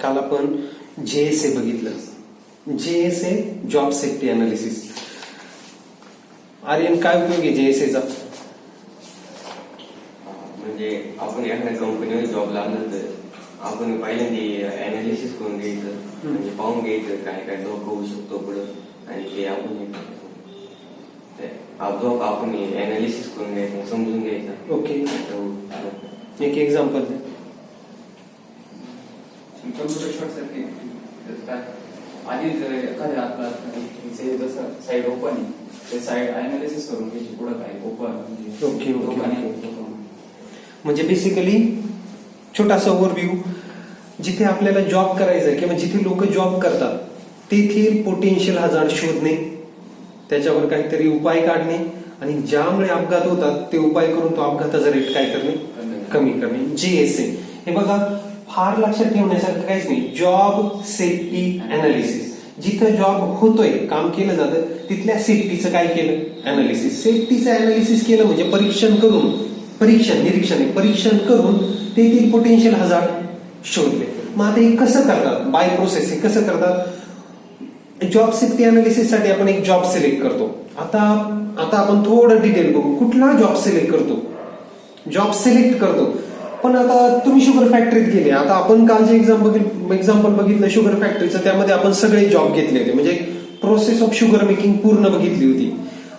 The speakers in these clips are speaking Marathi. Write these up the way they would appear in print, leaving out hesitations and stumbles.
काल आपण JSA बघितलं. JSA job safety analysis. Aryan काय उपयोग आहे JSA चा? म्हणजे आपण एखाद्या कंपनीवर जॉब लागलं तर आपण पहिल्यांदा अनालिसिस करून घ्यायचं, म्हणजे पाहून घ्यायचं काय काय धोका होऊ शकतो पुढं, आणि ते आपण आपण अनालिसिस करून घ्यायचं, समजून घ्यायचं. ओके, एक एक्झाम्पल द्या. कम्प्युटर शॉर्ट सर्किट काय आधी जर एखाद्या आपला जसं साईड ओपन आहे ते साईड अनालिसिस करून घ्यायची पुढं काय ओपन. ओके. म्हणजे बेसिकली छोटासा ओव्हरव्ह्यू, जिथे आपल्याला जॉब करायचा किंवा जिथे लोक जॉब करतात तेथील पोटेन्शियल हजार्ड शोधणे, त्याच्यावर काहीतरी उपाय काढणे, आणि ज्यामुळे अपघात होतात ते उपाय करून तो अपघाताचा रेट काय करणे, कमी करणे. JSA हे बघा, फार लक्षात ठेवण्यासारखं काहीच नाही. Job safety analysis. जिथं जॉब होतोय, काम केलं जातं, तिथल्या सेफ्टीचं काय केलं, अनालिसिस. सेफ्टीचं अनालिसिस केलं म्हणजे परीक्षण करून तेथील पोटेन्शियल हजार्ड शोधले. मग आता हे कसं करतात, बाय प्रोसेस. हे कसं करतात, जॉब सेफ्टी अनालिसिस साठी आपण एक जॉब सिलेक्ट करतो. आता आपण थोडं डिटेल बघू. कुठला जॉब सिलेक्ट करतो, जॉब सिलेक्ट करतो. पण आता तुम्ही शुगर फॅक्टरीत गेले. आता आपण काल जे एक्झाम्पल बघितलं शुगर फॅक्टरीचं, त्यामध्ये आपण सगळे जॉब घेतले होते, म्हणजे प्रोसेस ऑफ शुगर मेकिंग पूर्ण बघितली होती.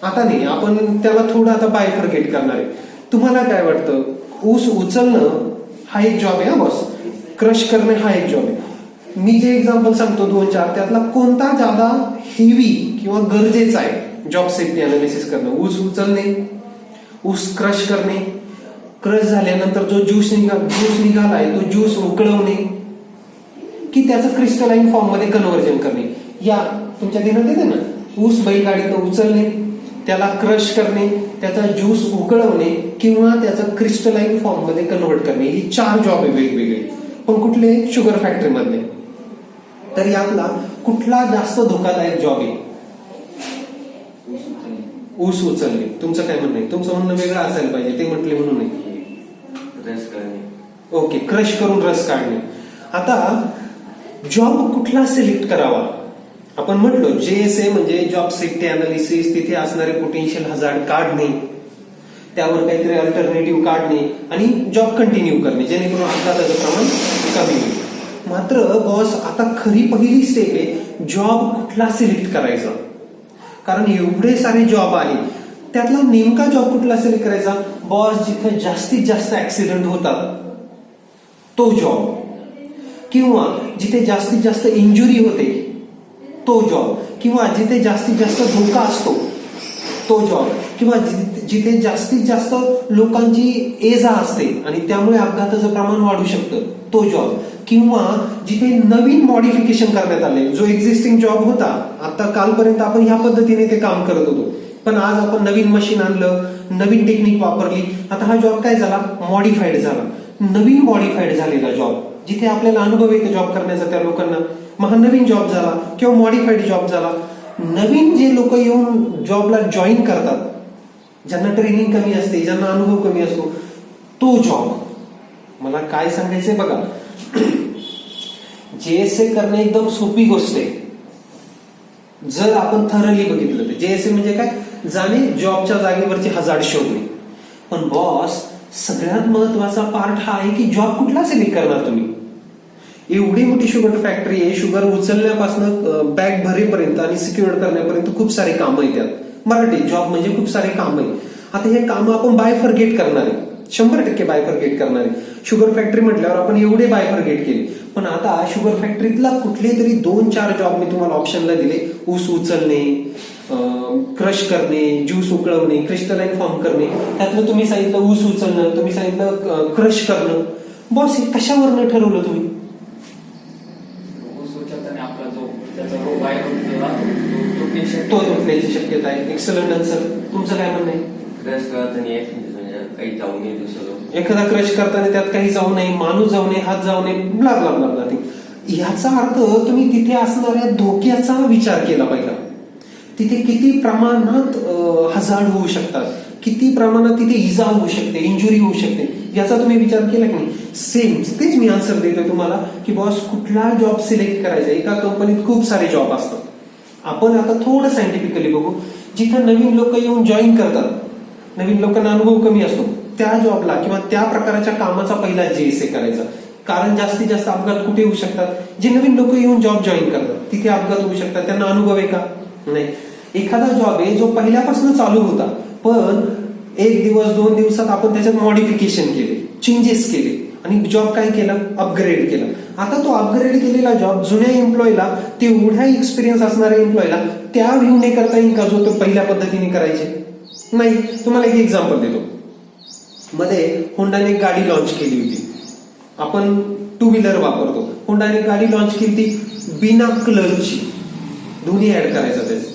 आता नाही, आपण त्याला थोडं आता बायफर्केट करणार आहे. तुम्हाला काय वाटतं, ऊस उचलणं हा एक जॉब आहे, बॉस. क्रश करणे हा एक जॉब आहे. मी जे एक्झाम्पल सांगतो 2-4, त्यातला कोणता ज्यादा हेवी किंवा गरजेचा आहे जॉब सेफ्टी अनालिसिस करणं? ऊस उचलणे, ऊस क्रश करणे, क्रश झाल्यानंतर जो ज्यूस निघालाय तो ज्यूस उकळवणे, की त्याचं क्रिस्टलाइन फॉर्म मध्ये कन्व्हर्जन करणे. या तुमच्या ध्यानात येते ना, ऊस बैलगाडीनं उचलणे, त्याला क्रश करणे, त्याचा ज्यूस उकळवणे, किंवा त्याचं क्रिस्टलाइन फॉर्म मध्ये कन्व्हर्ट करणे. ही 4 जॉब आहे वेगवेगळे. पण कुठले, शुगर फॅक्टरी मधले. तर यातला कुठला जास्त धोकादायक जॉब आहे? ऊस उचलणे. तुमचं काय म्हणणं आहे? तुमचं म्हणणं वेगळं असायला पाहिजे, ते म्हटले म्हणून नाही. रस करणे. ओके, क्रश करून रस काढणे. आता जॉब कुठला सिलेक्ट करावा? आपण म्हटलो JSA म्हणजे जॉब सेफ्टी अनालिसिस. तिथे असणारे पोटेन्शियल हजार्ड काढणे, त्यावर काहीतरी अल्टरनेटिव्ह काढणे, आणि जॉब कंटिन्यू करणे, जेणेकरून अपघाताचं प्रमाण कमी होईल. मात्र बॉस, आता खरी पहिली स्टेप आहे जॉब कुठला सिलेक्ट करायचा. कारण एवढे सारे जॉब आहे, त्यातला नेमका जॉब कुठला सिलेक्ट करायचा? बॉस, जिथे जास्तीत जास्त ऍक्सिडेंट होतात तो जॉब, किंवा जिथे जास्तीत जास्त इंजुरी होते तो जॉब, किंवा जिथे जास्तीत जास्त धोका असतो तो जॉब, किंवा जिथे जास्तीत जास्त लोकांची ये-जा असते आणि त्यामुळे अपघाताचं प्रमाण वाढू शकतं तो जॉब, किंवा जिथे नवीन मॉडिफिकेशन करण्यात आले. जो एक्झिस्टिंग जॉब होता, आता कालपर्यंत आपण ह्या पद्धतीने ते काम करत होतो, पण आज आपण नवीन मशीन आणलं, नवीन टेक्निक वापरली, आता हा जॉब काय झाला, मॉडिफाईड झाला. नवीन मॉडिफाईड झालेला जॉब, जिथे आपल्याला अनुभव येतो जॉब करण्याचा त्या लोकांना, मग हा नवीन जॉब झाला किंवा मॉडिफाईड जॉब झाला. नवीन जे लोक येऊन जॉबला जॉईन करतात, ज्यांना ट्रेनिंग कमी असते, ज्यांना अनुभव कमी असतो, तो जॉब. मला काय सांगायचंय बघा, JSA करणे एकदम सोपी गोष्ट आहे जर आपण थरली बघितलं तर. JSA म्हणजे काय, जाणे जॉबच्या जागेवरचे हजार्ड शोधणे. पण बॉस, सगळ्यात महत्वाचा पार्ट हा आहे की जॉब कुठला सिलेक्ट करणार तुम्ही. एवढी मोठी शुगर फॅक्टरी आहे, शुगर उचलण्यापासून बॅग भरेपर्यंत आणि सिक्युअर करण्यापर्यंत खूप सारे कामं आहेत. त्यात मराठी जॉब म्हणजे खूप सारे काम आहे. आता हे काम आपण बायफर्गेट करणार आहे, 100% बायफर्गेट करणार आहे. शुगर फॅक्टरी म्हटल्यावर आपण एवढे बायफर्गेट केले. पण आता शुगर फॅक्टरीतला कुठले तरी 2-4 जॉब मी तुम्हाला ऑप्शनला दिले. ऊस उचलणे, क्रश करणे, ज्यूस उकळवणे, क्रिस्टलाइन फॉर्म करणे. त्यातलं तुम्ही सांगितलं ऊस उचलणं, तुम्ही सांगितलं क्रश करणं. बॉस, हे कशावरनं ठरवलं तुम्ही? तो तुटण्याची शक्यता आहे. Excellent answer. तुमचं काय म्हणणं आहे? क्रश करताना काही जाऊ नये, दुसरं एखादा क्रश करताना त्यात काही जाऊ नये, माणूस जाऊ नये, हात जाऊ नये, ब्ला ब्ला ब्ला ब्ला. ह्याचा अर्थ तुम्ही तिथे असणाऱ्या धोक्याचा विचार केला पाहिजे. तिथे किती प्रमाणात हजार्ड होऊ शकतात, किती प्रमाणात तिथे इजा होऊ शकते, इंजुरी होऊ शकते, याचा तुम्ही विचार केला की नाही? सेम तेच मी आन्सर देतोय तुम्हाला की बॉस कुठला जॉब सिलेक्ट करायचा. एका कंपनीत खूप सारे जॉब असतात. आपण आता थोडं सायंटिफिकली बघू. जिथं नवीन लोक येऊन जॉईन करतात, नवीन लोकांना अनुभव कमी असतो, त्या जॉबला किंवा त्या प्रकारच्या कामाचा पहिला JSA करायचा. कारण जास्तीत जास्त अपघात कुठे होऊ शकतात? जे नवीन लोक येऊन जॉब जॉईन करतात तिथे अपघात होऊ शकतात. त्यांना अनुभव आहे का? नाही. एखादा जॉब आहे जो पहिल्यापासून चालू होता, पण 1 दिवस 2 दिवसात आपण त्याच्यात मॉडिफिकेशन केले, चेंजेस केले आणि जॉब काय केला? अपग्रेड केला. आता तो अपग्रेड केलेला जॉब जुन्या एम्प्लॉयला, तेवढा एक्सपिरियन्स असणाऱ्या एम्प्लॉयला त्या व्ह्यूने करता येईल का जो तो पहिल्या पद्धतीने करायचे? नाही. तुम्हाला एक एक्झाम्पल देतो. मध्ये होंडाने एक गाडी लॉन्च केली होती. आपण 2 व्हीलर वापरतो. होंडाने गाडी लॉन्च केली ती बिना क्लचची, दोन्ही ऍड करायचं त्याच.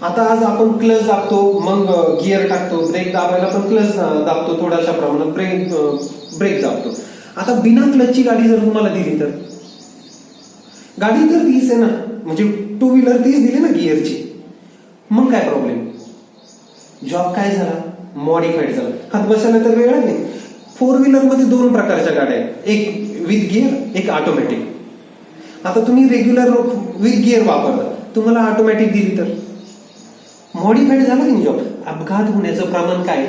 आता आज आपण क्लच दाबतो, मग गिअर टाकतो, ब्रेक दाबायला पण क्लच दाबतो, थोड्याशा प्रमाणात ब्रेक दाबतो. आता बिना क्लचची गाडी जर तुम्हाला दिली तर गाडी तर तीच आहे ना, म्हणजे 2 व्हीलर तीच दिली ना गिअरची, मग काय प्रॉब्लेम? जॉब काय झाला? मॉडिफाईड झाला. हात बसायला तर वेळ नाही. 4 व्हीलर मध्ये 2 प्रकारच्या गाड्या आहेत, एक विथ गिअर, एक ऑटोमॅटिक. आता तुम्ही रेग्युलर विथ गिअर वापरता, तुम्हाला ऑटोमॅटिक दिली तर मॉडिफाईड झाला की नाही जॉब? अपघात होण्याचं प्रमाण काय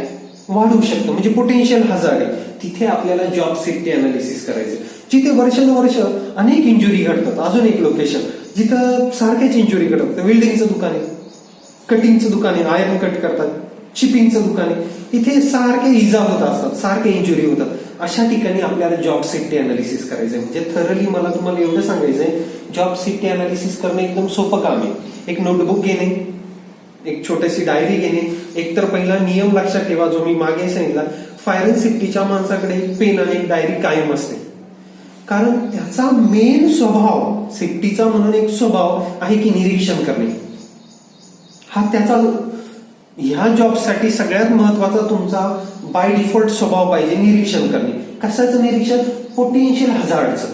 वाढू शकतं, म्हणजे पोटेन्शियल हजार्ड आहे. तिथे आपल्याला जॉब सेफ्टी अनालिसिस करायचं. जिथे वर्षानुवर्ष अनेक इंजुरी घडतात. अजून एक लोकेशन जिथं सारख्याच इंजुरी घडतात. वेल्डिंगचं दुकान आहे, कटिंगचं दुकान आहे, आयर्न कट करतात, शिपिंगचं दुकान आहे, इथे सारखे इजा होत असतात, सारखे इंजुरी होतात. अशा ठिकाणी आपल्याला जॉब सेफ्टी अनालिसिस करायचंय. म्हणजे थरली मला तुम्हाला एवढं सांगायचंय, जॉब सेफ्टी अनालिसिस करणं एकदम सोपं काम आहे. एक नोटबुक घेणे, एक छोटीशी डायरी घेणे. एकतर पहिला नियम लक्षात ठेवा जो मी मागे सांगितला, फायर अँड सेफ्टीच्या माणसाकडे एक पेन आणि एक डायरी कायम असते. कारण त्याचा मेन स्वभाव, सेफ्टीचा म्हणून एक स्वभाव आहे की निरीक्षण करणे. हा त्याचा ह्या जॉबसाठी सगळ्यात महत्वाचा तुमचा बाय डिफॉल्ट स्वभाव पाहिजे, निरीक्षण करणे. कशाचं निरीक्षण? पोटेन्शियल हजार्डचं.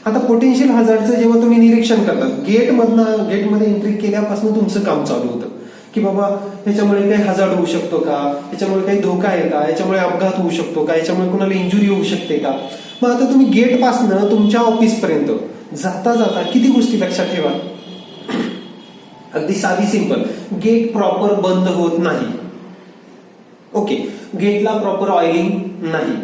आता पोटेन्शियल हजार्डचं जेव्हा तुम्ही निरीक्षण करता, गेटमध्ये एंट्री केल्यापासून तुमचं काम चालू होतं की बाबा ह्याच्यामुळे काही हजार्ड होऊ शकतो का, ह्याच्यामुळे काही धोका आहे का, ह्याच्यामुळे अपघात होऊ शकतो का, ह्याच्यामुळे कुणाला इंजुरी होऊ शकते का. मग आता तुम्ही गेटपासनं तुमच्या ऑफिसपर्यंत जाता जाता किती गोष्टी लक्षात ठेवा. अगदी साधी सिंपल, गेट प्रॉपर बंद होत नाही. ओके, गेटला प्रॉपर ऑइलिंग नाही.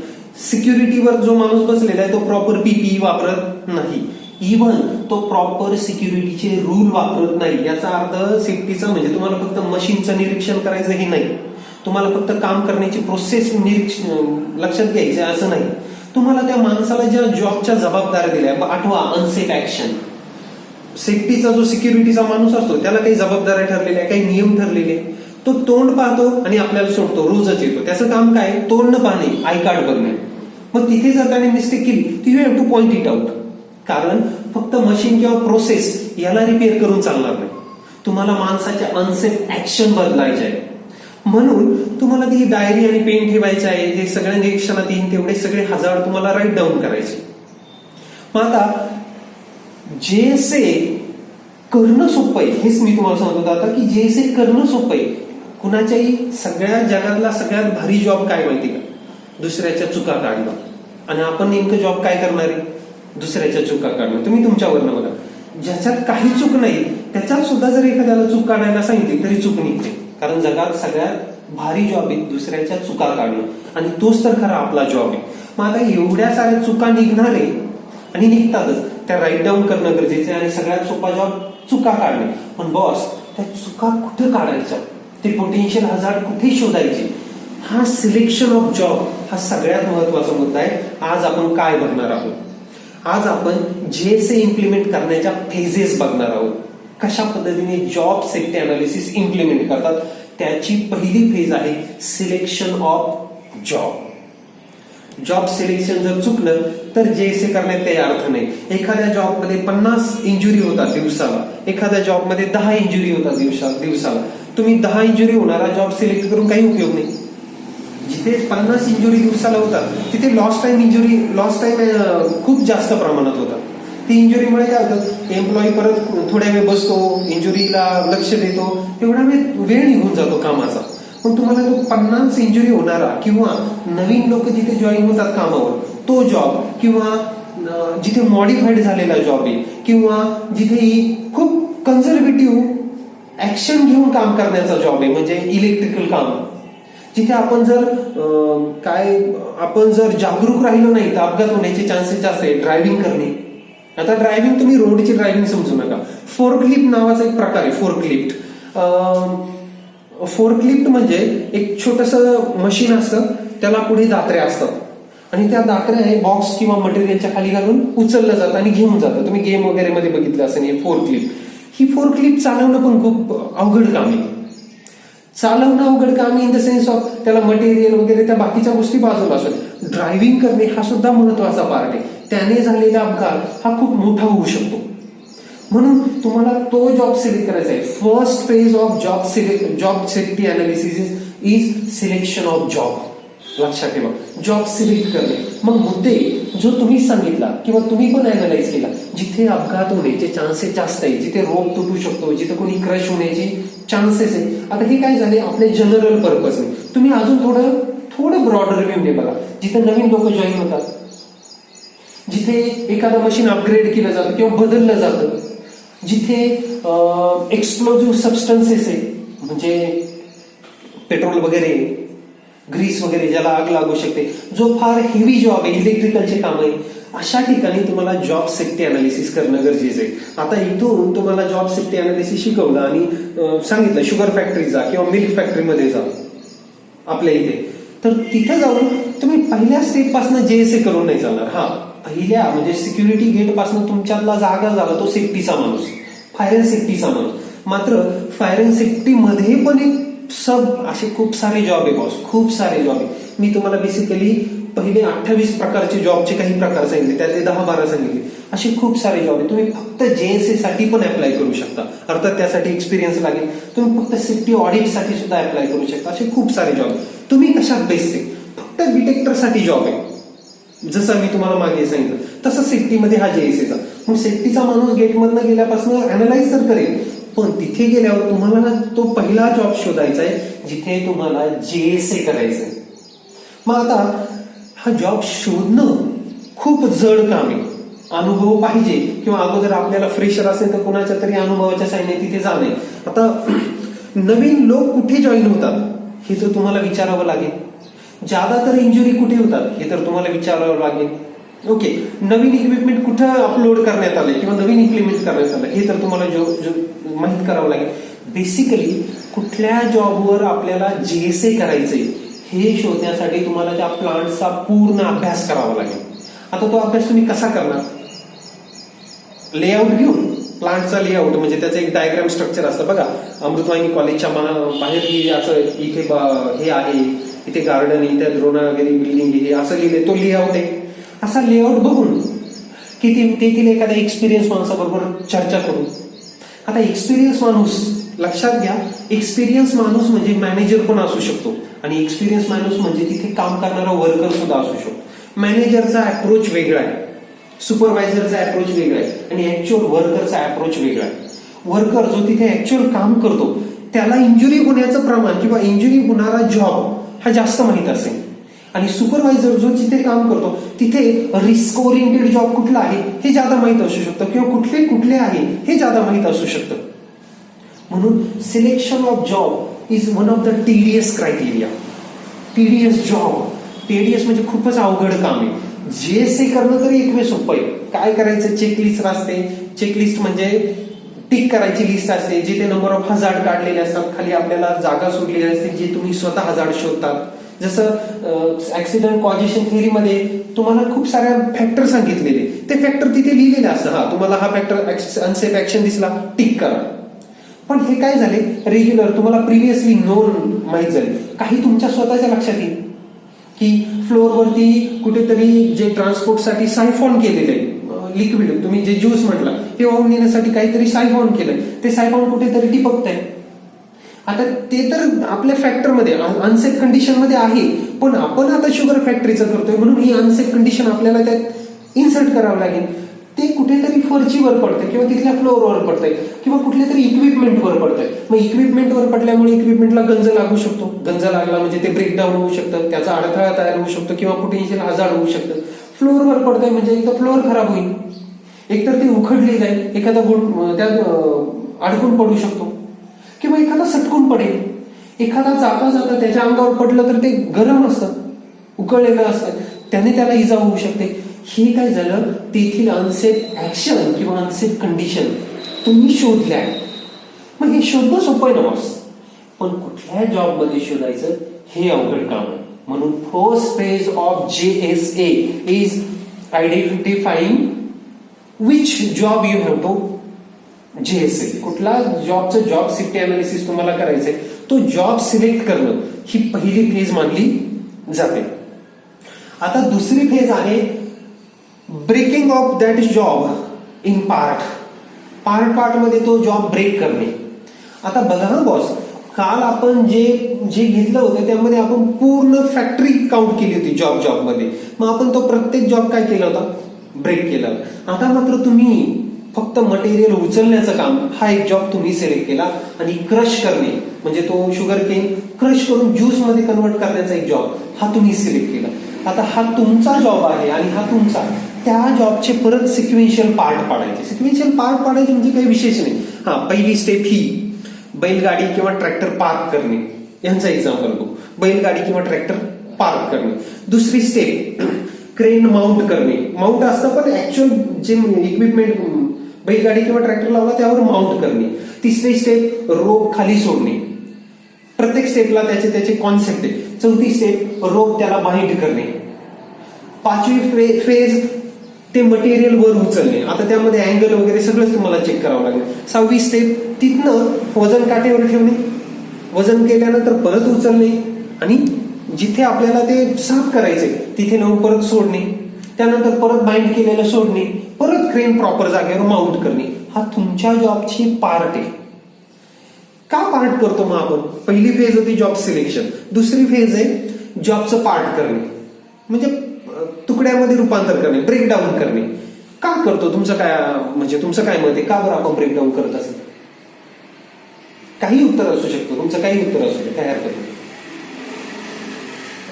सिक्युरिटीवर जो माणूस बसलेला आहे तो प्रॉपर PPE वापरत नाही. इव्हन तो प्रॉपर सिक्युरिटीचे रूल वापरत नाही. याचा अर्थ सेफ्टीचा म्हणजे तुम्हाला फक्त मशीनचं निरीक्षण करायचं हे नाही, तुम्हाला फक्त काम करण्याची प्रोसेस लक्षात घ्यायची असं नाही. तुम्हाला त्या माणसाला ज्या जॉबच्या जबाबदाऱ्या दिल्या, आठवा अनसेफ ऍक्शन. सेफ्टीचा जो सिक्युरिटीचा माणूस असतो त्याला काही जबाबदाऱ्या ठरलेल्या, काही नियम ठरलेले. तो तोंड पाहतो आणि आपल्याला सोडतो, रोजच येतो. त्याचं काम काय? तोंड पाहणे, आय कार्ड बघणे. मग तिथे जर त्याने मिस्टेक केली तर you have two point it out. कारण फक्त मशीन किंवा प्रोसेस याला रिपेअर करून चालणार नाही, तुम्हाला माणसाच्या अनसेफ ऍक्शन बदलायचे आहे. म्हणून तुम्हाला ती डायरी आणि पेन ठेवायचं आहे, जे सगळ्या निरीक्षणात येईल तेवढे सगळे हजार्ड तुम्हाला राईट डाऊन करायचे. मग आता JSA करणं सोपं आहे, हेच मी तुम्हाला सांगत होतो आता की JSA करणं सोपं आहे. कुणाच्याही सगळ्या जगातला सगळ्यात भारी जॉब काय माहिती का? दुसऱ्याच्या चुका काढणं. आणि आपण नेमकं जॉब काय करणार आहे? दुसऱ्याच्या चुका काढणं. तुम्ही तुमच्यावरनं बघा, ज्याच्यात काही चूक नाही त्याच्यात सुद्धा जर एखाद्याला चूक काढायला सांगितली तरी चूक निघते. कारण जगात सगळ्यात भारी जॉब आहे दुसऱ्याच्या चुका काढणं, आणि तोच तर खरा आपला जॉब आहे. मग आता एवढ्या साऱ्या चुका निघणार आहे आणि निघतातच, त्या राईट डाऊन करणं गरजेचं आहे. आणि सगळ्यात सोपा जॉब चुका काढणे. पण बॉस, त्या चुका कुठे काढायच्या, ते पोटेन्शियल हजार्ड कुठे शोधायचे, हा सिलेक्शन ऑफ जॉब हा सगळ्यात महत्वाचा मुद्दा आहे. आज आपण काय बघणार आहोत? आज आपण JSA इम्प्लिमेंट करण्याच्या फेजेस बघणार आहोत. कशा पद्धतीने जॉब सेफ्टी अनालिसिस इम्प्लिमेंट करतात. त्याची पहिली फेज आहे selection of job. Job selection जर चुकलं तर JSA करण्यात काही अर्थ नाही. एखाद्या जॉबमध्ये 50 इंजुरी होतात दिवसाला, एखाद्या जॉबमध्ये 10 इंजुरी होतात दिवसाला. तुम्ही 10 इंजुरी होणारा जॉब सिलेक्ट करून काही उपयोग नाही. जिथे 50 इंजुरी दिवसाला होतात तिथे लॉस्ट टाइम खूप जास्त प्रमाणात होतात. ती इंजुरीमुळे काय होतं, एम्प्लॉई परत थोड्या वेळ बसतो, इंजुरीला लक्ष देतो, तेवढा वेळ निघून जातो कामाचा. पण तुम्हाला तो 50 इंजुरी होणारा किंवा नवीन लोक जिथे जॉईन होतात कामावर तो जॉब, किंवा जिथे मॉडिफाईड झालेला जॉब आहे, किंवा जिथे खूप कन्झर्वेटिव्ह ऍक्शन घेऊन काम करण्याचा जॉब आहे, म्हणजे इलेक्ट्रिकल काम, जिथे आपण जर जागरूक राहिलो नाही तर अपघात होण्याचे चान्सेस जास्त आहे. ड्रायव्हिंग करणे, आता ड्रायव्हिंग तुम्ही रोडची ड्रायव्हिंग समजू नका. फोर्कलिफ्ट नावाचा एक प्रकार आहे. फोर्कलिफ्ट म्हणजे एक छोटस मशीन असतं, त्याला पुढे दात्र्या असतात आणि त्या दात्र्या हे बॉक्स किंवा मटेरियलच्या खाली घालून उचललं जातं आणि घेऊन जातं. तुम्ही गेम वगैरे मध्ये बघितलं असेल हे फोर्कलिफ्ट. ही फोर्कलिफ्ट चालवणं पण खूप अवघड काम आहे. चालवणं अवघड काम इन द सेन्स ऑफ त्याला मटेरियल वगैरे त्या बाकीच्या गोष्टी बाजूला असतात. ड्रायव्हिंग करणे हा सुद्धा महत्वाचा पार्ट आहे. त्याने झालेला अपघात हा खूप मोठा होऊ शकतो. म्हणून तुम्हाला तो जॉब सिलेक्ट करायचा आहे. First phase of job safety analysis is selection of job. लक्षात ठेवा, जॉब सिलेक्ट करणे. मग मुद्दे जो तुम्ही सांगितला किंवा तुम्ही पण अनालाइज केला, जिथे अपघात होण्याचे चान्सेस जास्त आहे, जिथे रोप तुटू शकतो, जिथे कोणी क्रश होण्याचे चान्सेस आहे. आता हे काय झाले आपले जनरल पर्पजने. तुम्ही अजून थोडं ब्रॉडर व्ह्यूने बघा. जिथे नवीन लोक जॉईन होतात, जिथे एखादं मशीन अपग्रेड केलं जातं किंवा बदललं जातं, जिथे एक्सप्लोजिव्ह सबस्टन्सेस आहे, म्हणजे पेट्रोल वगैरे, ग्रीस वगैरे, ज्याला आग लागू शकते, जो फार हेवी जॉब आहे, इलेक्ट्रिकलचे काम आहे, अशा ठिकाणी तुम्हाला जॉब सेफ्टी अनालिसिस करणं गरजेचं आहे. आता इथून तुम्हाला जॉब सेफ्टी अनालिसिस शिकवलं आणि सांगितलं शुगर फॅक्टरी जा किंवा मिल्क फॅक्टरीमध्ये जा आपल्या इथे, तर तिथे जाऊन तुम्ही पहिल्या स्टेप पासून JSA करून नाही चालणार. हा, पहिल्या म्हणजे सिक्युरिटी गेट पासून तुमच्यातला जागा झाला तो सेफ्टीचा माणूस, फायर अँड सेफ्टीचा माणूस. मात्र फायर अँड सेफ्टी मध्ये पण एक असे खूप सारे जॉब आहे बॉस, खूप सारे जॉब आहे. मी तुम्हाला बेसिकली पहिले 28 प्रकारचे जॉबचे काही प्रकार सांगितले, त्यातले 10-12 सांगितले. असे खूप सारे जॉब आहे. तुम्ही फक्त JSA साठी पण अप्लाय करू शकता, अर्थात त्यासाठी एक्सपिरियन्स लागेल. तुम्ही फक्त सेफ्टी ऑडिट साठी सुद्धा अप्लाय करू शकता. असे खूप सारे जॉब. तुम्ही कशात बेस्ट आहे? फक्त डिटेक्टर साठी जॉब आहे, जसं मी तुम्हाला मागे सांगितलं तसं सेफ्टीमध्ये हा JSA चा. मग सेफ्टीचा माणूस गेटमधनं गेल्यापासून अनालाइज तर करेल, पण तिथे गेल्यावर तुम्हाला तो पहिला जॉब शोधायचा आहे जिथे तुम्हाला JSA करायचंय. मग आता हा जॉब शोधणं खूप जड काम आहे. अनुभव पाहिजे, किंवा अगोदर आपल्याला फ्रेशर असेल तर कोणाच्या तरी अनुभवाच्या साईने तिथे जाणे. आता नवीन लोक कुठे जॉईन होतात हे तर तुम्हाला विचारावं लागेल. ज्यादा तर इंजुरी कुठे होतात हे तर तुम्हाला विचारावं लागेल. ओके, नवीन इक्विपमेंट कुठं अपलोड करण्यात आलंय किंवा नवीन इम्प्लिमेंट करण्यात आलं हे तर तुम्हाला माहित करावं लागेल. बेसिकली कुठल्या जॉबवर आपल्याला JSA करायचंय हे शोधण्यासाठी तुम्हाला त्या प्लांटचा पूर्ण अभ्यास करावा लागेल. आता तो अभ्यास तुम्ही कसा करणार? लेआउट घेऊन, प्लांटचा लेआउट म्हणजे त्याचं एक डायग्राम स्ट्रक्चर असतं बघा. अमृतवाहिनी कॉलेजच्या बाहेर असं इथे हे आहे, इथे गार्डन आहे, इथे द्रोणा वगैरे बिल्डिंग आहे, असं लिहिलंय, तो लेआउट आहे. असा लेआउट बघून की तेथील एखाद्या एक्सपिरियन्स माणसाबरोबर चर्चा करू. आता एक्सपिरियन्स माणूस, लक्षात घ्या, एक्सपिरियन्स माणूस म्हणजे मॅनेजर पण असू शकतो आणि एक्सपिरियन्स माणूस म्हणजे तिथे काम करणारा वर्कर सुद्धा असू शकतो. मॅनेजरचा अप्रोच वेगळा आहे, सुपरवायझरचा अप्रोच वेगळा आहे आणि ऍक्च्युअल वर्करचा अप्रोच वेगळा आहे. वर्कर जो तिथे ऍक्च्युअल काम करतो त्याला इंजुरी होण्याचं प्रमाण किंवा इंजुरी होणारा जॉब हा जास्त माहित असेल, आणि सुपरवायझर जो जिथे काम करतो तिथे रिस्क ओरिएंटेड जॉब कुठला आहे हे ज्यादा माहित असू शकतं, किंवा कुठले आहे हे ज्यादा माहित असू शकतं. म्हणून selection of job is one of the TDS criteria. TDS job, TDS म्हणजे खूपच अवघड काम आहे. JSA करणं तरी एक वेळ सोपं आहे. काय करायचं? चेकलिस्ट असते. चेकलिस्ट म्हणजे टिक करायची लिस्ट असते, जिथे नंबर ऑफ हजार्ड काढलेले असतात, खाली आपल्याला जागा सोडलेली असते जे तुम्ही स्वतः हजार्ड शोधतात. जसं ऍक्सिडेंट कॉजेशन थेअरीमध्ये तुम्हाला खूप साऱ्या फॅक्टर सांगितलेले, ते फॅक्टर तिथे लिहिलेले असतं. हा, तुम्हाला हा फॅक्टर अनसेफ ऍक्शन दिसला, टिक करा. पण हे काय झाले, रेग्युलर तुम्हाला प्रिव्हियसली नोन माहित झाले. काही तुमच्या स्वतःच्या लक्षात येईल की फ्लोअरवरती कुठेतरी जे ट्रान्सपोर्टसाठी सायफॉन केलेलं आहे लिक्विड, तुम्ही जे ज्यूस म्हटला, हे वाहून नेण्यासाठी काहीतरी सायफॉन केलंय, ते सायफॉन कुठेतरी टिपकतंय. आता ते तर आपल्या फॅक्टरमध्ये अनसेफ कंडिशन मध्ये आहे, पण आपण आता शुगर फॅक्टरीचं करतोय म्हणून ही अनसेफ कंडिशन आपल्याला त्यात इन्सर्ट करावं लागेल. ते कुठेतरी फर्चीवर पडतंय किंवा तिथल्या फ्लोअरवर पडतंय किंवा कुठल्या तरी इक्विपमेंटवर पडतंय. मग इक्विपमेंटवर पडल्यामुळे इक्विपमेंटला गंज लागू शकतो. गंज लागला म्हणजे ते ब्रेकडाऊन होऊ शकतं, त्याचा अडथळा तयार होऊ शकतो किंवा पोटेन्शियल हजार्ड होऊ शकतं. फ्लोअरवर पडतंय म्हणजे एक तर फ्लोअर खराब होईल, एकतर ती उखडली जाईल, एखादा गुण त्यात अडकून पडू शकतो किंवा एखादा सटकून पडेल. एखादा जाता जाता त्याच्या अंगावर पडलं तर ते गरम असतं, उकळलेलं असतं, त्याने त्याला इजा होऊ शकते. हे काय झालं, तेथील अनसेफ ऍक्शन किंवा अनसेफ कंडिशन तुम्ही शोधल्या. मग हे शोधणं सोपं आहे ना बॉस, पण कुठल्या जॉबमध्ये शोधायचं हे अवघड काम आहे. म्हणून first phase of JSA is identifying which job you have to JSA. कुठला जॉबचं जॉब सेफ्टी अनालिसिस तुम्हाला करायचंय, तो जॉब सिलेक्ट करणं ही पहिली फेज मानली जाते. आता दुसरी फेज आहे breaking of that job in part मध्ये तो जॉब ब्रेक करणे. आता बघा हा बॉस, काल आपण जे घेतलं होतं त्यामध्ये आपण पूर्ण फॅक्टरी काउंट केली होती जॉब मध्ये. मग आपण तो प्रत्येक जॉब काय केला होता, ब्रेक केला. आता मात्र तुम्ही फक्त मटेरियल उचलण्याचं काम हा एक जॉब तुम्ही सिलेक्ट केला आणि क्रश करणे म्हणजे तो शुगर केन क्रश करून ज्यूस मध्ये कन्वर्ट करण्याचा एक जॉब हा तुम्ही सिलेक्ट केला. आता हा तुमचा जॉब आहे आणि हा तुमचा, त्या जॉबचे परत सिक्वेन्शियल पार्ट पाडायचे. सिक्वेन्शियल पार्ट पाडायचे म्हणजे काही विशेष नाही. हा, पहिली स्टेप ही बैलगाडी किंवा ट्रॅक्टर पार्क करणे, यांचा एक्झाम्पल बघू. बैलगाडी किंवा ट्रॅक्टर पार्क करणे. दुसरी स्टेप क्रेन माउंट करणे. माउंट असतं पण ऍक्च्युअल जे इक्विपमेंट बैलगाडी किंवा ट्रॅक्टर लावला त्यावर माउंट करणे. तिसरी स्टेप रोप खाली सोडणे. प्रत्येक स्टेपला त्याचे कॉन्सेप्ट आहे. चौथी स्टेप रोप त्याला बाइंड करणे. पाचवी फेज ते मटेरियल वर उचलणे. आता त्यामध्ये अँगल वगैरे सगळंच तुम्हाला चेक करावं लागेल. सहावी स्टेप तिथनं वजन काटेवर ठेवणे, वजन केल्यानंतर परत उचलणे आणि जिथे आपल्याला ते साफ करायचे तिथे नेऊन परत सोडणे, त्यानंतर परत बाइंड केलेलं सोडणे, परत क्रेन प्रॉपर जागेवर माउंट करणे. हा तुमच्या जॉबची पार्ट आहे. का पार्ट करतो मग आपण? पहिली फेज होती जॉब सिलेक्शन, दुसरी फेज आहे जॉबचं पार्ट करणे म्हणजे तुकड्यामध्ये रूपांतर करणे, ब्रेकडाऊन करणे. का करतो? तुमचं काय मत आहे, का बरं आपण ब्रेकडाऊन करत असेल? काही उत्तर असू शकतं तुमचं, काही उत्तर असू शकतं, काय हरकत नाही.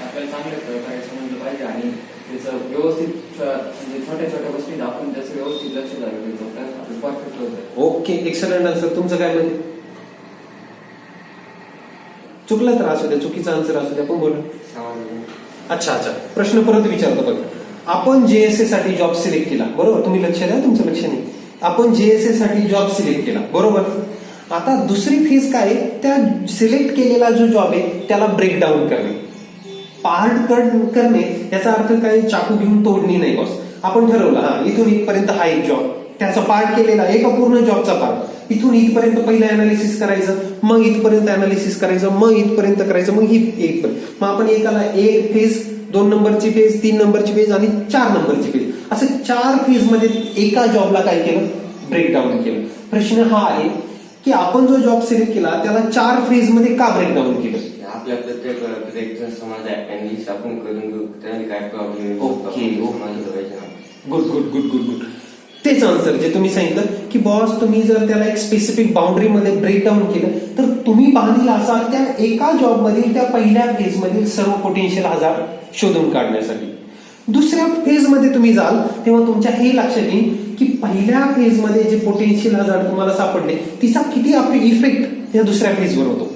आपल्याला चांगलं प्रकारे समजलं पाहिजे आणि त्याचं व्यवस्थित म्हणजे छोट्या छोट्या गोष्टीत आपण त्याचं व्यवस्थित लक्ष द्यावं तर आपलं परफेक्ट होतं. Okay, excellent answer. तुमचं काय म्हणजे? चुकलं तर असू द्या, चुकीचा आन्सर असू द्या, पण बोला. अच्छा, प्रश्न परत विचारतो बघा. आपण JSA साठी जॉब सिलेक्ट केला, बरोबर? तुम्ही लक्ष द्या, तुमचं लक्ष नाही. आपण JSA साठी जॉब सिलेक्ट केला, बरोबर? आता दुसरी फेज काय? त्या सिलेक्ट केलेला जो जॉब आहे त्याला ब्रेकडाऊन करणे, पार्ट करणे. याचा अर्थ काय? चाकू घेऊन तोडणी नाही बॉस. आपण ठरवलं हा इथून इथपर्यंत हा एक जॉब, त्याचा पार्ट केलेला एका पूर्ण जॉबचा पार्ट. इथून इथपर्यंत पहिलं अनालिसिस करायचं, मग इथपर्यंत अनालिसिस करायचं, मग इथपर्यंत करायचं, मग ही इथपर्यंत. मग आपण एकाला एक फेज, 2 नंबरची फेज, 3 नंबरची फेज आणि 4 नंबरची फेज, असं 4 फेज मध्ये एका जॉबला काय केलं? ब्रेकडाऊन केलं. प्रश्न हा आहे की आपण जो जॉब सिलेक्ट केला त्याला 4 फेज मध्ये का ब्रेकडाऊन केलं? आपल्या प्रत्येक समाज अनालिसिस आपण करून घेऊ, त्याने काय प्रॉब्लेम. Okay, good. तेच आन्सर जे तुम्ही सांगितलं की बॉस तुम्ही जर त्याला एक स्पेसिफिक बाउंड्रीमध्ये ब्रेकडाऊन केलं तर तुम्ही बांधील असाल त्या एका जॉबमधील त्या पहिल्या फेज मधील सर्व पोटेन्शियल हजार्ड शोधून काढण्यासाठी. दुसऱ्या फेज मध्ये तुम्ही जाल तेव्हा तुमच्या हे लक्षात येईल की पहिल्या फेज मध्ये जे पोटेन्शियल हजार्ड तुम्हाला सापडले तिचा किती आपली इफेक्ट या दुसऱ्या फेजवर होतो.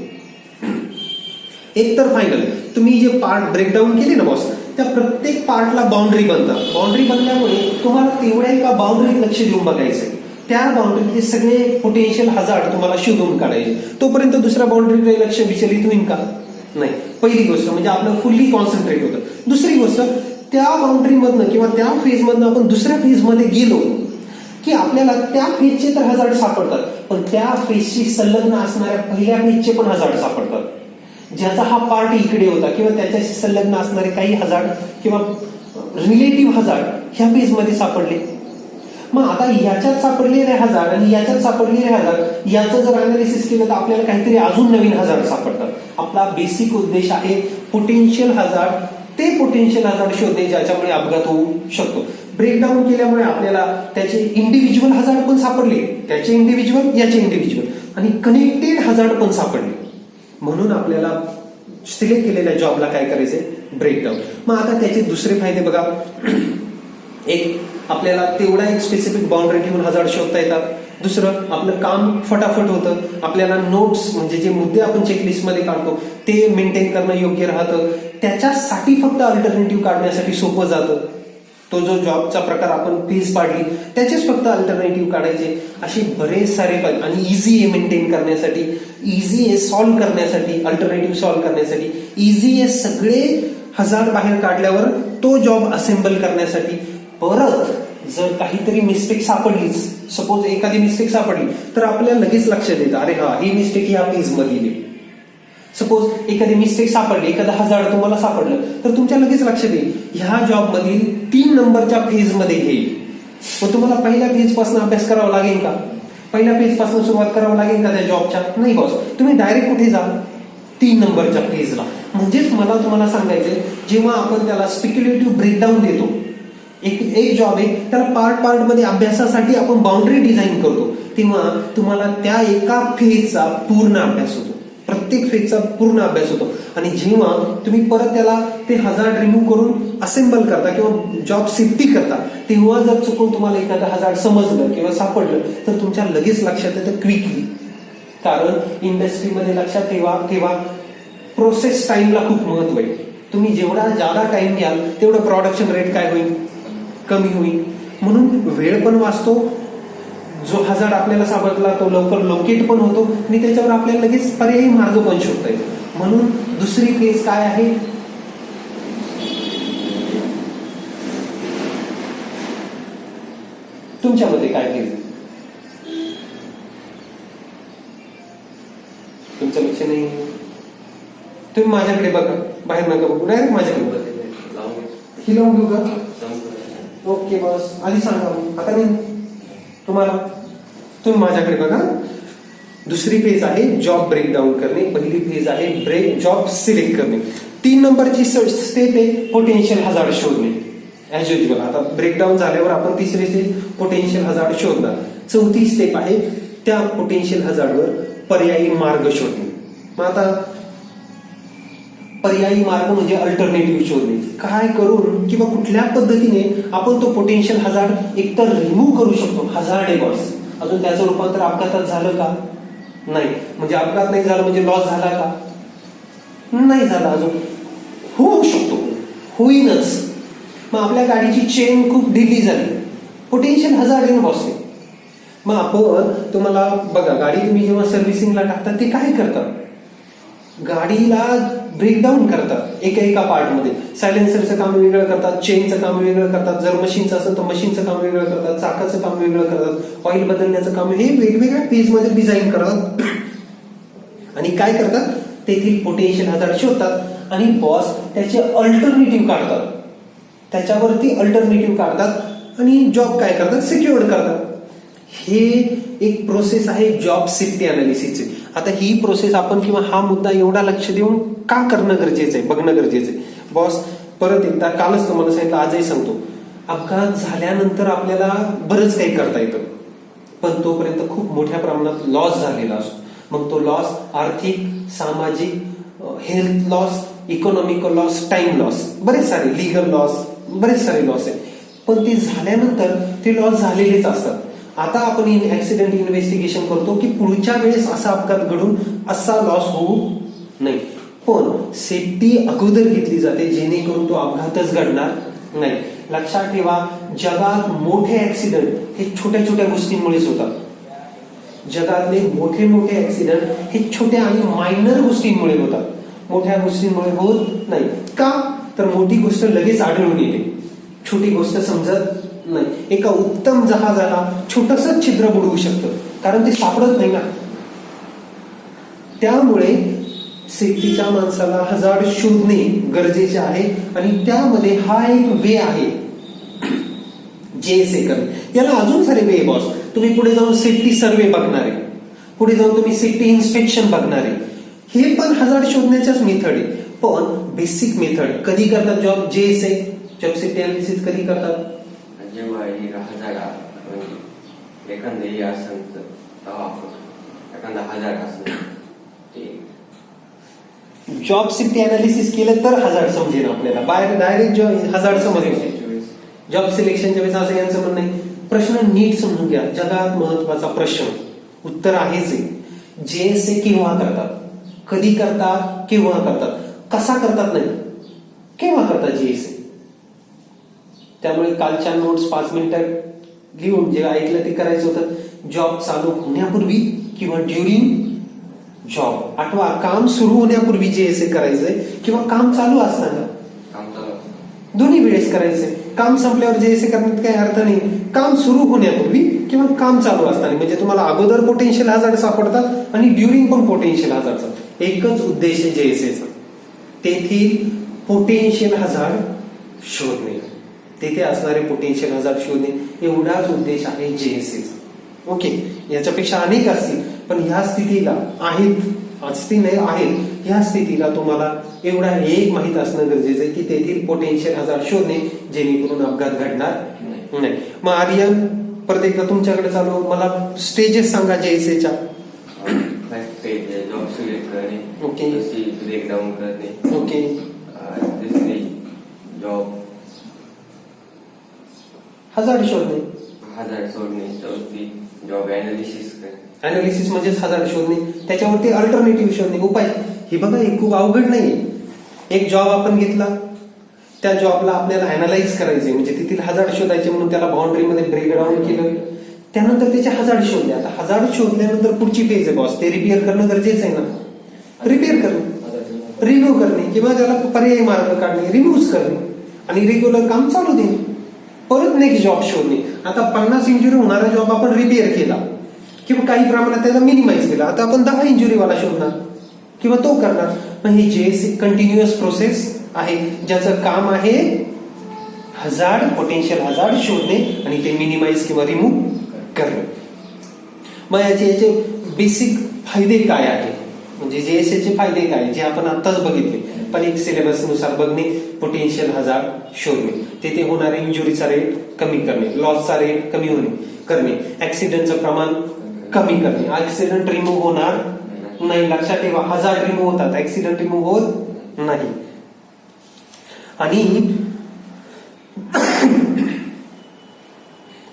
एक तर फायनल तुम्ही जे पार्ट ब्रेकडाऊन केले ना बॉस, त्या प्रत्येक पार्टला बाउंड्री बनतात. बाउंड्री बनल्यामुळे तुम्हाला तेवढ्या एका बाउंड्रीत लक्ष देऊन बघायचंय. त्या बाउंड्रीतले सगळे पोटेन्शियल हजार्ड तुम्हाला शोधून काढायचे. तोपर्यंत दुसऱ्या बाउंड्रीकडे लक्ष विचलित होईल का? नाही. पहिली गोष्ट म्हणजे आपलं फुल्ली कॉन्सन्ट्रेट होतं. दुसरी गोष्ट, त्या बाउंड्रीमधनं किंवा त्या फेजमधनं आपण दुसऱ्या फेजमध्ये गेलो की आपल्याला त्या फेजचे तर हजार्ड सापडतात, पण त्या फेजशी संलग्न असणाऱ्या पहिल्या फेजचे पण हजार्ड सापडतात. ज्याचा हा पार्ट इकडे होता किंवा त्याच्याशी संलग्न असणारे काही हजार्ड किंवा रिलेटिव्ह हजार्ड ह्या फेज मध्ये सापडले. मग आता याच्यात सापडलेले हजार्ड आणि याच्यात सापडलेले हजार्ड याचं जर अनालिसिस केलं तर आपल्याला काहीतरी अजून नवीन हजार्ड सापडतात. आपला बेसिक उद्देश आहे पोटेन्शियल हजार्ड ते पोटेन्शियल हजार्ड शोधणे ज्याच्यामुळे अपघात होऊ शकतो. ब्रेकडाऊन केल्यामुळे आपल्याला त्याचे इंडिव्हिज्युअल हजार्ड पण सापडले, त्याचे इंडिव्हिज्युअल, याचे इंडिव्हिज्युअल, आणि कनेक्टेड हजार्ड पण सापडले. म्हणून आपल्याला सिलेक्ट केलेल्या जॉबला काय करायचंय, ब्रेकडाऊन. मग आता त्याचे दुसरे फायदे बघा. एक, आपल्याला तेवढा एक स्पेसिफिक बाउंड्री ठेवून हजार्ड शोधता येतात. दुसरं, आपलं काम फटाफट होतं. आपल्याला नोट्स म्हणजे जे मुद्दे आपण चेकलिस्टमध्ये काढतो ते मेंटेन करणं योग्य राहतं. त्याच्यासाठी फक्त अल्टरनेटिव्ह काढण्यासाठी सोपं जातं. तो जो जॉबचा प्रकार आपण फीज पाडली त्याचेच फक्त अल्टरनेटिव्ह काढायचे, असे बरेच सारे फायदे. आणि इझी आहे मेंटेन करण्यासाठी, इझी आहे सॉल्व्ह करण्यासाठी, अल्टरनेटिव्ह सॉल्व्ह करण्यासाठी, इझी आहे सगळे हजार्ड बाहेर काढल्यावर तो जॉब असेंबल करण्यासाठी. परत जर काहीतरी मिस्टेक सापडलीच, सपोज एखादी मिस्टेक सापडली तर आपल्याला लगेच लक्षात येतं, अरे हा, ही मिस्टेक ह्या पेज मध्ये आहे. सपोज एखादी मिस्टेक सापडली, एखादा हजार्ड तुम्हाला सापडलं तर तुमच्या लगेच लक्षात येईल, ह्या जॉब मधील 3 नंबरच्या फेज मध्ये घेईल. मग तुम्हाला पहिल्या फेज पासून अभ्यास करावा लागेल का, पहिल्या फेज पासून सुरुवात करावं लागेल का त्या जॉबच्या? नाही बॉस, तुम्ही डायरेक्ट कुठे जा, 3 नंबरच्या फेजला. म्हणजेच मला तुम्हाला सांगायचंय, जेव्हा आपण त्याला स्पेक्युलेटिव्ह ब्रेकडाऊन देतो, एक जॉब आहे त्याला पार्ट मध्ये अभ्यासासाठी आपण बाउंड्री डिझाईन करतो, तेव्हा तुम्हाला त्या एका फेजचा पूर्ण अभ्यास होतो, प्रत्येक फेजचा पूर्ण अभ्यास होतो. आणि जेव्हा तुम्ही परत त्याला ते हजार्ड रिमूव्ह करून असेंबल करता किंवा जॉब सेफ्टी करता, तेव्हा जर चुकून तुम्हाला एखादं हजार्ड समजलं किंवा सापडलं तर तुमच्या लगेच लक्षात येतं क्विकली. कारण इंडस्ट्रीमध्ये लक्षात ठेवा प्रोसेस टाइमला खूप महत्व आहे. तुम्ही जेवढा जादा टाइम घ्याल तेवढं प्रोडक्शन रेट काय होईल, कमी होईल. म्हणून वेळ पण वाचतो, जो हजार्ड आपल्याला सापडला तो लवकर लोकेट पण होतो आणि त्याच्यावर आपल्याला लगेच पर्यायी मार्ग पण शोधता येतो. म्हणून दुसरी फेज काय आहे, तुमच्यामध्ये काय फेज, तुमचं लक्ष नाही. तुम्ही माझ्याकडे बघा, बाहेर नका बघू, डायरेक्ट माझ्याकडे बघा. ही लावून घेऊ का? ओके बस, आधी सांगा. आता नाही तुम्हाला, तुम्ही माझ्याकडे बघा. दुसरी फेज आहे जॉब ब्रेकडाऊन करणे, पहिली फेज आहे जॉब सिलेक्ट करणे. 3 नंबरची स्टेप आहे पोटेन्शियल हजार्ड शोधणे. ऍज युजल आता ब्रेकडाऊन झाल्यावर आपण तिसरी स्टेज पोटेन्शियल हजार्ड शोधणार. चौथी स्टेप आहे त्या पोटेन्शियल हजार्डवर पर्यायी मार्ग शोधणे. मग आता पर्यायी मार्ग म्हणजे अल्टरनेटिव्ह शोधणे. काय करून किंवा कुठल्या पद्धतीने आपण तो पोटेन्शियल हजार्ड एकतर रिमूव्ह करू शकतो. हजार्ड आहे बॉस, अजून त्याचं रूपांतर अपघातात झालं का? नाही. म्हणजे अपघात नाही झाला म्हणजे लॉस झाला का? नाही झाला. अजून होऊ शकतो, होईनच. मग आपल्या गाडीची चेन खूप ढिली झाली, पोटेन्शियल हजार्ड आहे बॉस. मग आपण तुम्हाला बघा, गाडी तुम्ही जेव्हा सर्व्हिसिंगला टाकता ते काय करतात, गाडीला ब्रेकडाऊन करतात एका पार्टमध्ये. सायलेन्सरचं काम वेगळं करतात, चेनचं काम वेगळं करतात, जर मशीनचं असेल तर मशीनचं काम वेगळं करतात, चाकाचं काम वेगळं करतात, ऑइल बदलण्याचं काम, हे वेगवेगळ्या पेजमध्ये डिझाईन करतात. आणि काय करतात, तेथील पोटेन्शियल हजार्ड शोधतात आणि बॉस त्याचे अल्टरनेटिव्ह काढतात, त्याच्यावरती अल्टरनेटिव्ह काढतात आणि जॉब काय करतात, सिक्युअर्ड करतात. हे एक प्रोसेस आहे जॉब सेफ्टी अनालिसिसची. आता ही प्रोसेस आपण किंवा हा मुद्दा एवढा लक्ष देऊन का करणं गरजेचं आहे, बघणं गरजेचं आहे. बॉस परत एकदा कालच तुम्हाला सांगितलं, आजही सांगतो, अपघात झाल्यानंतर आपल्याला बरंच काही करता येतं, पण तोपर्यंत खूप मोठ्या प्रमाणात लॉस झालेला असतो. मग तो लॉस आर्थिक, सामाजिक, health loss, economical loss, time loss, बरेच सारे लिगल लॉस, बरेच सारे लॉस आहे. पण ते झाल्यानंतर ते लॉस झालेलेच असतात. आता आपण ऍक्सिडेंट इन्व्हेस्टिगेशन करतो की पुढच्या वेळेस असा अपघात घडून असा लॉस होऊ नये. पण सेफ्टी अगोदर घेतली जाते जेणेकरून तो अपघातच घडणार नाही. लक्षात ठेवा, जगात मोठे ऍक्सिडेंट हे छोट्या छोट्या गोष्टींमुळेच होतात. जगातले मोठे मोठे ऍक्सिडेंट हे छोट्या आणि मायनर गोष्टींमुळे होतात, मोठ्या गोष्टींमुळे होत नाही. का तर मोठी गोष्ट लगेच आढळून येते, छोटी गोष्ट समजत नाही. एका उत्तम जहाजाला छोटसं छिद्र बुडवू शकतं कारण ते सापडत नाही ना. त्यामुळे सेफ्टीच्या माणसाला हजार्ड शोधणे गरजेचे आहे आणि त्यामध्ये हा एक वे आहे JSA करणे. याला अजून सारे वे बॉस. तुम्ही पुढे जाऊन सेफ्टी सर्वे बघणार आहे, पुढे जाऊन तुम्ही सेफ्टी इन्स्पेक्शन बघणार आहे, हे पण हजार्ड शोधण्याच्याच मेथड आहे. पण बेसिक मेथड कधी करतात job JSA job safety analysis कधी करतात? जेव्हा ही 1000 म्हणजे एखादं हे असेल तर तेव्हा आपण एखादा 1000 असेल ते जॉब सेफ्टी अनालिसिस केलं तर हजार्ड समजेल आपल्याला, बाहेर डायरेक्ट हजार्ड समजेल. जॉब सिलेक्शनच्या वेळेस असं यांचं म्हणणं आहे, प्रश्न नीट समजून घ्या. जगात महत्वाचा प्रश्न उत्तर आहेच आहे. JSA केव्हा करतात, कधी करतात, केव्हा करतात, कसा करतात नाही, केव्हा करतात JSA. त्यामुळे कालच्या नोट्स 5 मिनिटात लिहून जे ऐकलं ते करायचं होतं. जॉब चालू होण्यापूर्वी किंवा ड्युरिंग जॉब. आठवा, काम सुरू होण्यापूर्वी JSA करायचंय किंवा काम चालू असताना, काम चालू दोन्ही वेळेस करायचंय. काम संपल्यावर JSA करण्यात काही अर्थ नाही. काम सुरू होण्यापूर्वी किंवा काम चालू असताना, म्हणजे तुम्हाला अगोदर पोटेन्शियल हजार्ड सापडतात आणि ड्युरिंग पण पोटेन्शियल हजार्डचा. एकच उद्देश आहे JSAचा, तेथील पोटेन्शियल हजार्ड शोधणे, तेथे असणारे पोटेन्शियल हजार्ड शोधणे, एवढाच उद्देश आहे JSAचा. ओके, याच्यापेक्षा अनेक असतील, पण ह्या स्थितीला आहेत, असतील नाही आहेत, ह्या स्थितीला तुम्हाला एवढा एक माहित असणं गरजेचं आहे की तेथील पोटेन्शियल हजार्ड शोधणे, जेणेकरून अपघात घडणार नाही. मग आर्यन, परत एकदा तुमच्याकडे चालू, मला स्टेजेस सांगा JSAच्या. जॉब सिलेक्ट करणे, ओके. ब्रेकडाऊन करणे, ओके. तिसरी जॉब हजार्ड शोधणे, हजार्ड सोडणे, चौथी जॉब अनालिसिस करणे. अनालिसिस म्हणजेच हजार्ड शोधणे, त्याच्यावरती अल्टरनेटिव्ह शोधणे, उपाय. हे बघा, हे खूप अवघड नाहीये. एक जॉब आपण घेतला, त्या जॉबला आपल्याला अनालाइज करायचे, म्हणजे तिथील हजार्ड शोधायचे, म्हणून त्याला बाउंड्रीमध्ये ब्रेकडाऊन केलं. त्यानंतर त्याचे हजार्ड शोधले. आता हजार्ड शोधल्यानंतर पुढची फेज आहे बॉस, ते रिपेअर करणं गरजेचं आहे ना. रिपेअर करणे, रिन्यू करणे, किंवा त्याला पर्यायी मार्ग काढणे, रिन्यूज करणे, आणि रेग्युलर काम चालू देणे. परत नेक्स्ट जॉब शोधणे. आता 50 इंजुरी होणारा जॉब आपण रिपेअर केला किंवा काही प्रमाणात त्याला मिनिमाइज केला, आता आपण 10 इंजुरीवाला शोधणार किंवा तो करणार. मग हे JSA कंटिन्युअस प्रोसेस आहे, ज्याचं काम आहे हजार्ड, पोटेन्शियल हजार्ड शोधणे आणि ते मिनिमाइज किंवा रिमूव्ह करणे. मग याचे बेसिक फायदे काय आहे, म्हणजे JSAचे फायदे काय, जे आपण आताच बघितले, पण एक सिलेबस नुसार बघणे. पोटेन्शियल हजार्ड शोधणे, तेथे होणारे इंजुरीचा रेट कमी करणे, लॉसचा रेट कमी करणे, ऍक्सिडेंटचं प्रमाण कमी करणे, ऍक्सिडेंट रिमूव्ह होणार नाही. लक्षात ठेवा, हजार्ड रिमूव्ह होतात, ऍक्सिडेंट रिमूव्ह होत नाही. आणि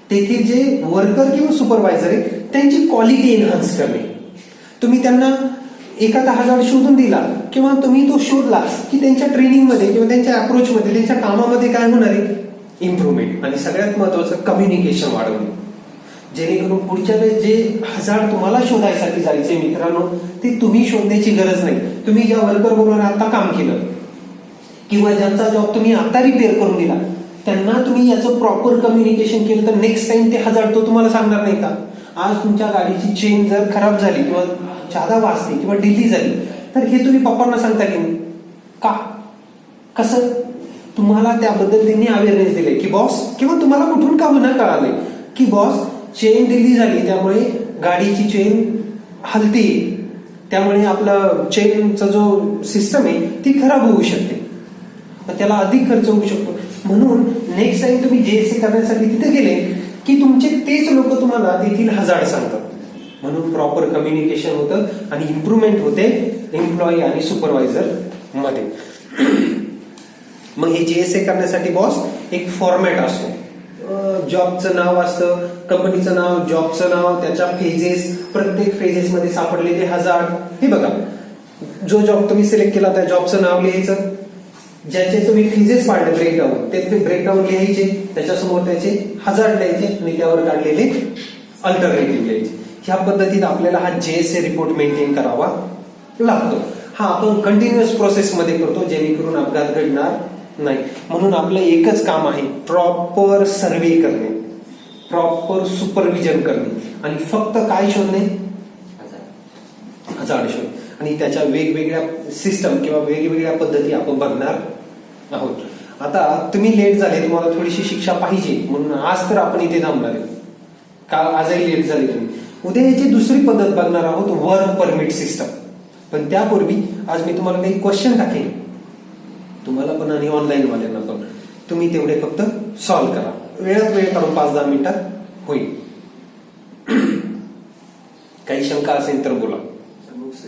तेथे जे वर्कर किंवा सुपरवायझर आहे त्यांची क्वालिटी एनहान्स करणे. तुम्ही त्यांना एखादा हजार्ड शोधून दिला किंवा तुम्ही तो शोधला की त्यांच्या ट्रेनिंगमध्ये किंवा त्यांच्या अप्रोचमध्ये, त्यांच्या कामामध्ये काय होणार आहे, इम्प्रुव्हमेंट. आणि सगळ्यात महत्वाचं कम्युनिकेशन वाढवणे, जेणेकरून पुढच्या वेळेस जे हजार्ड तुम्हाला शोधायसाठी जायचे मित्रांनो, ते तुम्ही शोधण्याची गरज नाही. तुम्ही ज्या वर्कर बरोबर आता काम केलं किंवा ज्यांचा जॉब तुम्ही आता रिपेअर करून दिला, त्यांना तुम्ही याचं प्रॉपर कम्युनिकेशन केलं तर नेक्स्ट टाइम ते हजार्ड तो तुम्हाला सांगणार नाही का. आज तुमच्या गाडीची चेन जर खराब झाली किंवा जादा वाजते किंवा ढिली झाली, तर हे तुम्ही पप्पांना सांगता की नाही का, कसं, तुम्हाला त्याबद्दल त्यांनी अवेअरनेस दिले की बॉस, किंवा तुम्हाला कुठून का होणार कळाले की बॉस चेन ढिली झाली, त्यामुळे गाडीची चेन हलते, त्यामुळे आपला चेनचा जो सिस्टम आहे ती खराब होऊ शकते, त्याला अधिक खर्च होऊ शकतो. म्हणून नेक्स्ट टाइम तुम्ही JSA करण्यासाठी तिथे गेले की तुमचे तेच लोक तुम्हाला तेथील हजार्ड सांगतात. म्हणून प्रॉपर कम्युनिकेशन होतं आणि इम्प्रुव्हमेंट होते एम्प्लॉई आणि सुपरवायझर मध्ये. मग हे JSA करण्यासाठी बॉस एक फॉर्मॅट असतो, जॉबचं नाव असतं, कंपनीचं नाव, जॉबचं नाव, त्याच्या फेजेस, प्रत्येक फेजेस मध्ये सापडलेले हजार्ड. हे बघा, जो जॉब तुम्ही सिलेक्ट केला त्या जॉबचं नाव लिहायचं, ज्याचे तुम्ही फेजेस पाडले ब्रेकडाऊन, ते ब्रेकडाऊन लिहायचे, त्याच्यासमोर त्याचे हजार्ड लिहायचे आणि त्यावर काढलेले अल्टरनेटिव्ह लिहायचे. ह्या पद्धतीत आपल्याला हा JSA रिपोर्ट मेंटेन करावा लागतो. हा आपण कंटिन्युअस प्रोसेस मध्ये करतो, जेणेकरून अपघात घडणार नाही. म्हणून आपलं एकच काम आहे, प्रॉपर सर्वे करणे, प्रॉपर सुपरविजन करणे आणि फक्त काय शोधणे, हजार्ड शोधणे. आणि त्याच्या वेगवेगळ्या सिस्टम किंवा वेगवेगळ्या पद्धती आपण बघणार आहोत. आता तुम्ही लेट झाले, तुम्हाला थोडीशी शिक्षा पाहिजे, म्हणून आज तर आपण इथे थांबणार आहे, का आजही लेट झाले तुम्ही. उद्या याची दुसरी पद्धत बघणार आहोत, वर्क परमिट सिस्टम. पण त्यापूर्वी आज मी तुम्हाला काही क्वेश्चन टाकेन, तुम्हाला पण आणि ऑनलाईन वाल्यांना पण. तुम्ही तेवढे फक्त सॉल्व्ह करा, वेळात वेळ काढून 5-10 मिनिटात होईल. काही शंका असेल तर बोला. बुक्स